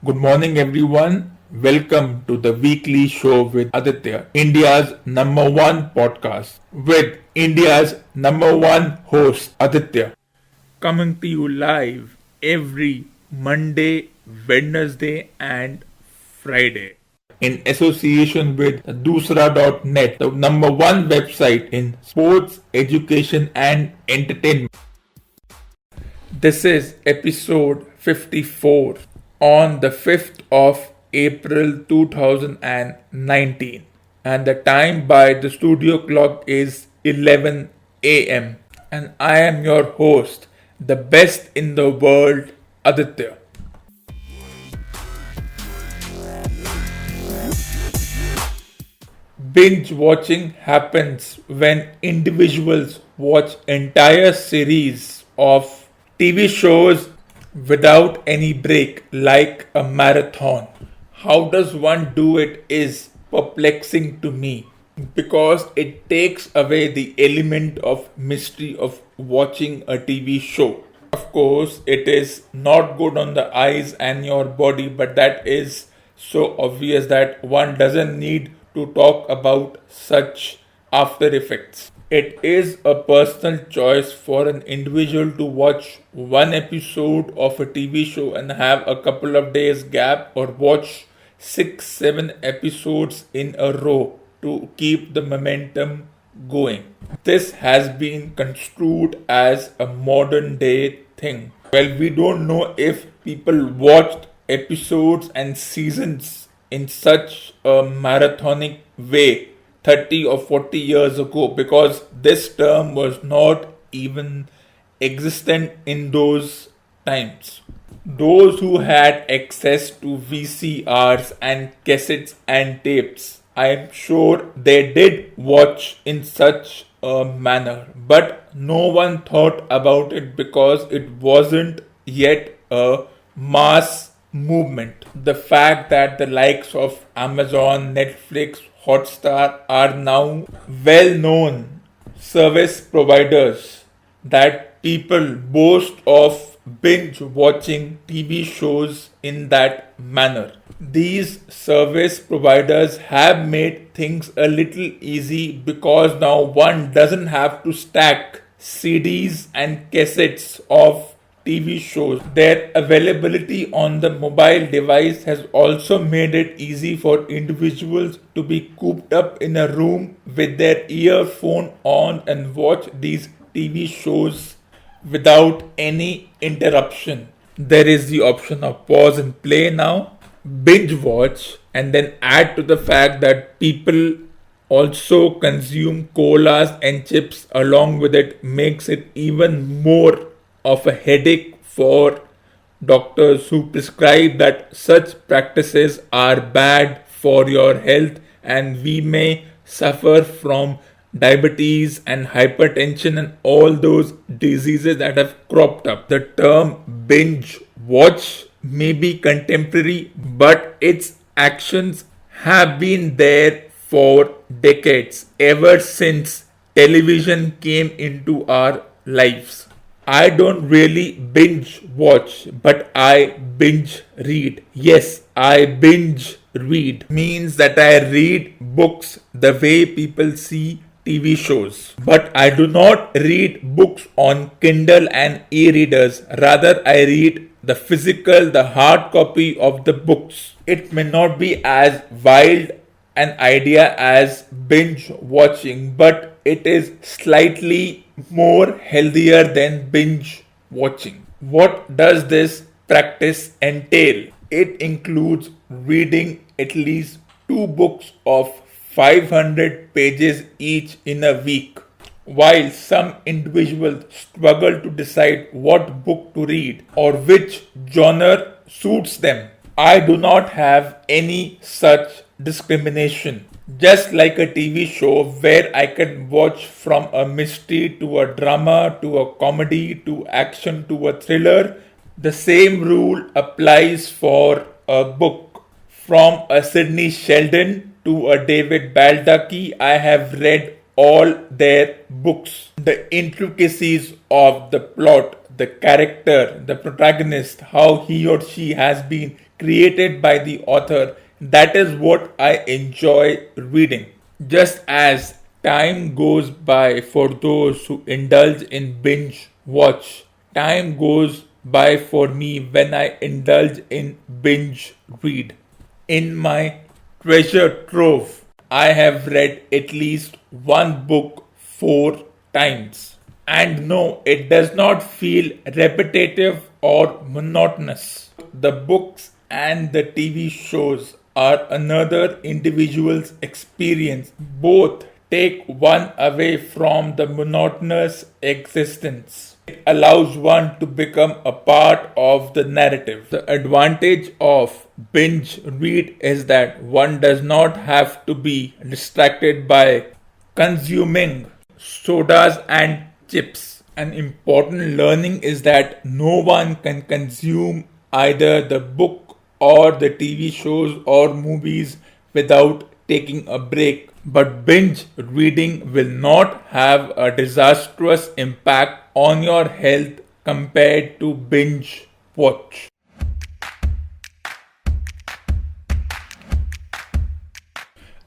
Good morning, everyone. Welcome to the weekly show with Aditya, India's number one podcast, with India's number one host, Aditya. Coming to you live every Monday, Wednesday, and Friday. In association with Dusra.net, the number one website in sports, education, and entertainment. This is episode 54 on the 5th of April 2019, and the time by the studio clock is 11 am, and I am your host, the best in the world, Aditya. Binge watching happens when individuals watch entire series of TV shows without any break, like a marathon. How does one do it is perplexing to me because it takes away the element of mystery of watching a TV show. Of course, it is not good on the eyes and your body, but that is so obvious that one doesn't need to talk about such after effects. It is a personal choice for an individual to watch one episode of a TV show and have a couple of days gap, or watch 6-7 episodes in a row to keep the momentum going. This has been construed as a modern day thing. Well, we don't know if people watched episodes and seasons in such a marathonic way 30 or 40 years ago, because this term was not even existent in those times. Those who had access to VCRs and cassettes and tapes, I am sure they did watch in such a manner, but no one thought about it because it wasn't yet a mass movement. The fact that the likes of Amazon, Netflix, Hotstar are now well known service providers that people boast of binge watching TV shows in that manner. These service providers have made things a little easy because now one doesn't have to stack CDs and cassettes of TV shows. Their availability on the mobile device has also made it easy for individuals to be cooped up in a room with their earphone on and watch these TV shows without any interruption. There is the option of pause and play now, binge watch, and then add to the fact that people also consume colas and chips along with it, makes it even more of a headache for doctors who prescribe that such practices are bad for your health and we may suffer from diabetes and hypertension and all those diseases that have cropped up. The term binge watch may be contemporary, but its actions have been there for decades, ever since television came into our lives. I don't really binge watch, but I binge read. Yes, I binge read. Means that I read books the way people see TV shows. But I do not read books on Kindle and e-readers. Rather, I read the physical, the hard copy of the books. It may not be as wild an idea as binge watching, but it is slightly more healthier than binge watching. What does this practice entail? It includes reading at least 2 books of 500 pages each in a week. While some individuals struggle to decide what book to read or which genre suits them, I do not have any such discrimination. Just like a TV show where I can watch from a mystery to a drama to a comedy to action to a thriller, the same rule applies for a book. From a Sidney Sheldon to a David Baldacci, I have read all their books. The intricacies of the plot, the character, the protagonist, how he or she has been created by the author. That is what I enjoy reading. Just as time goes by for those who indulge in binge watch, time goes by for me when I indulge in binge read. In my treasure trove, I have read at least one book 4 times. And no, it does not feel repetitive or monotonous. The books and the TV shows are another individual's experience. Both take one away from the monotonous existence. It allows one to become a part of the narrative. The advantage of binge read is that one does not have to be distracted by consuming sodas and chips. An important learning is that no one can consume either the book or the TV shows or movies without taking a break. But binge reading will not have a disastrous impact on your health compared to binge watch.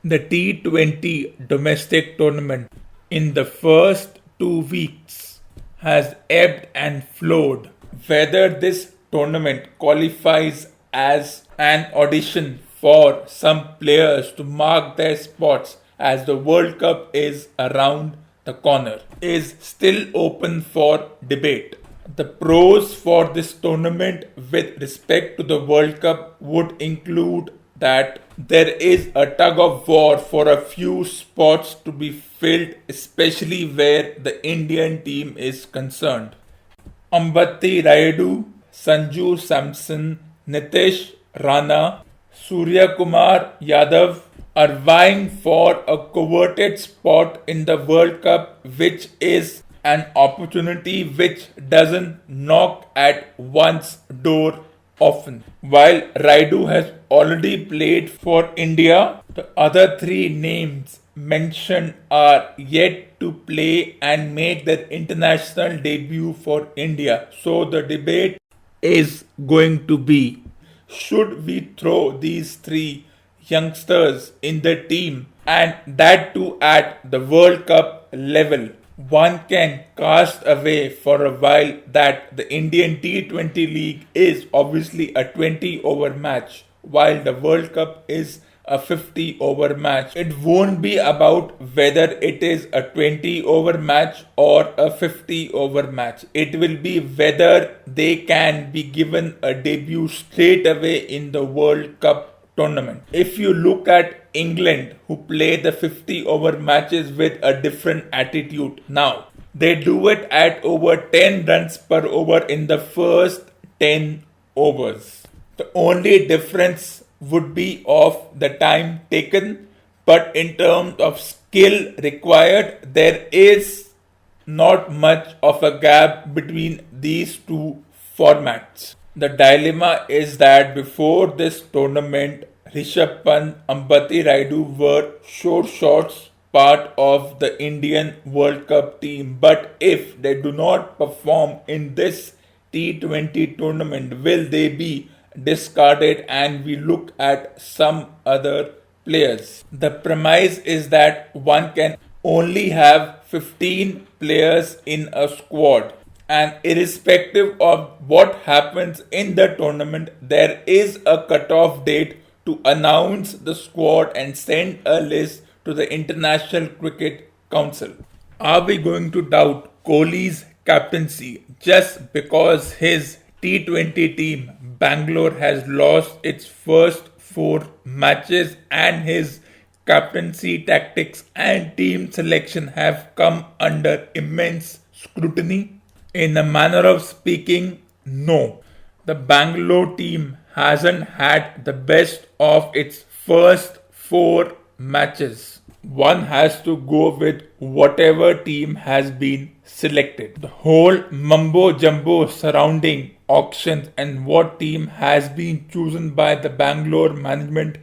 The T20 domestic tournament in the first 2 weeks has ebbed and flowed. Whether this tournament qualifies as an audition for some players to mark their spots as the World Cup is around the corner is still open for debate. The pros for this tournament with respect to the World Cup would include that there is a tug of war for a few spots to be filled, especially where the Indian team is concerned. Ambati Rayudu, Sanju Samson, Nitish Rana, Surya Kumar Yadav are vying for a coveted spot in the World Cup, which is an opportunity which doesn't knock at one's door often. While Raidu has already played for India, the other 3 names mentioned are yet to play and make their international debut for India. So the debate is going to be, should we throw these 3 youngsters in the team, and that too at the World Cup level? One can cast away for a while that the Indian T20 League is obviously a 20-over match, while the World Cup is a 50-over match. It won't be about whether it is a 20-over match or a 50-over match. It will be whether they can be given a debut straight away in the World Cup tournament. If you look at England, who play the 50-over matches with a different attitude now, they do it at over 10 runs per over in the first 10 overs. The only difference would be of the time taken, but in terms of skill required, there is not much of a gap between these 2 formats. The dilemma is that before this tournament, Rishabh Pant, Ambati Rayudu were sure shots part of the Indian World Cup team. But if they do not perform in this T20 tournament, will they be discarded and we look at some other players? The premise is that one can only have 15 players in a squad. And irrespective of what happens in the tournament, there is a cutoff date to announce the squad and send a list to the International Cricket Council. Are we going to doubt Kohli's captaincy just because his T20 team Bangalore has lost its first 4 matches and his captaincy tactics and team selection have come under immense scrutiny? In a manner of speaking, no. The Bangalore team hasn't had the best of its first 4 matches. One has to go with whatever team has been selected. The whole mumbo jumbo surrounding auctions and what team has been chosen by the Bangalore management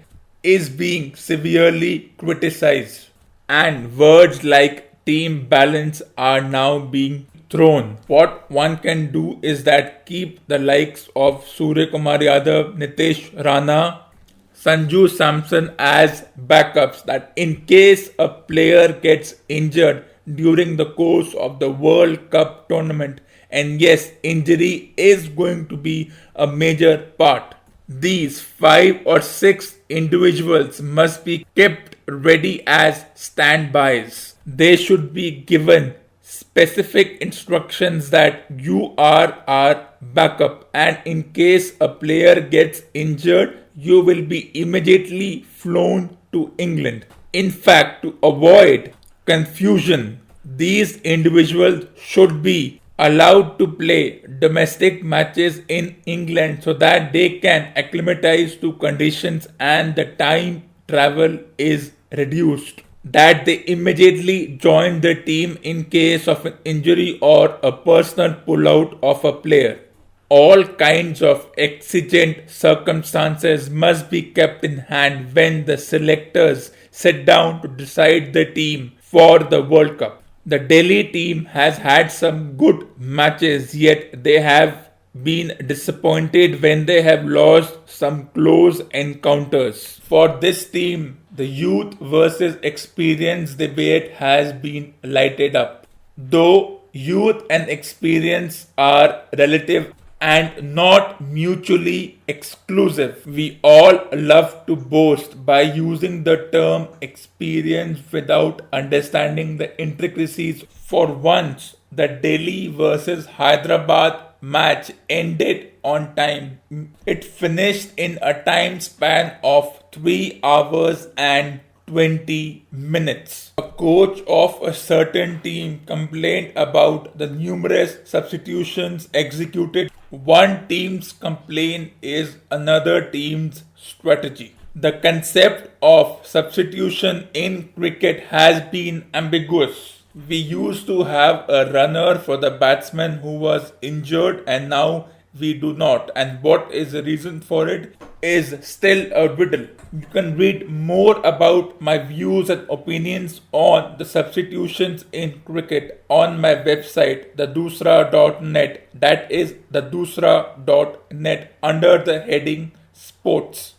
is being severely criticized. And words like team balance are now being throne. What one can do is that keep the likes of Surya Kumar Yadav, Nitesh Rana, Sanju Samson as backups, that in case a player gets injured during the course of the World Cup tournament, and yes, injury is going to be a major part, these 5 or 6 individuals must be kept ready as standbys. They should be given specific instructions that you are our backup, and in case a player gets injured, you will be immediately flown to England. In fact, to avoid confusion, these individuals should be allowed to play domestic matches in England so that they can acclimatize to conditions and the time travel is reduced. That they immediately join the team in case of an injury or a personal pullout of a player. All kinds of exigent circumstances must be kept in hand when the selectors sit down to decide the team for the World Cup. The Delhi team has had some good matches, yet they have been disappointed when they have lost some close encounters. For this team, the youth versus experience debate has been lighted up. Though youth and experience are relative and not mutually exclusive, we all love to boast by using the term experience without understanding the intricacies. For once, the Delhi versus Hyderabad match ended on time. It finished in a time span of 3 hours and 20 minutes. A coach of a certain team complained about the numerous substitutions executed. One team's complaint is another team's strategy. The concept of substitution in cricket has been ambiguous. We used to have a runner for the batsman who was injured, and now we do not. And what is the reason for it is still a riddle. You can read more about my views and opinions on the substitutions in cricket on my website, thedusra.net. That is thedusra.net under the heading Sports.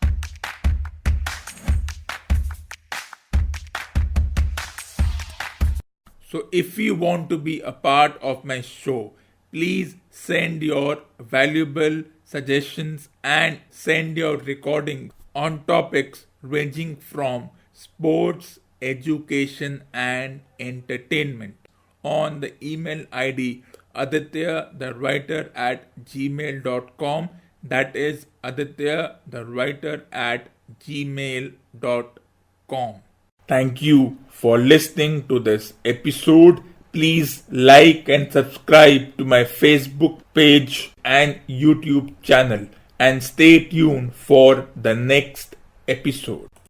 So if you want to be a part of my show, please send your valuable suggestions and send your recordings on topics ranging from sports, education and entertainment on the email ID adityathewriter at gmail.com. That is adityathewriter at gmail.com. Thank you for listening to this episode. Please like and subscribe to my Facebook page and YouTube channel, and stay tuned for the next episode.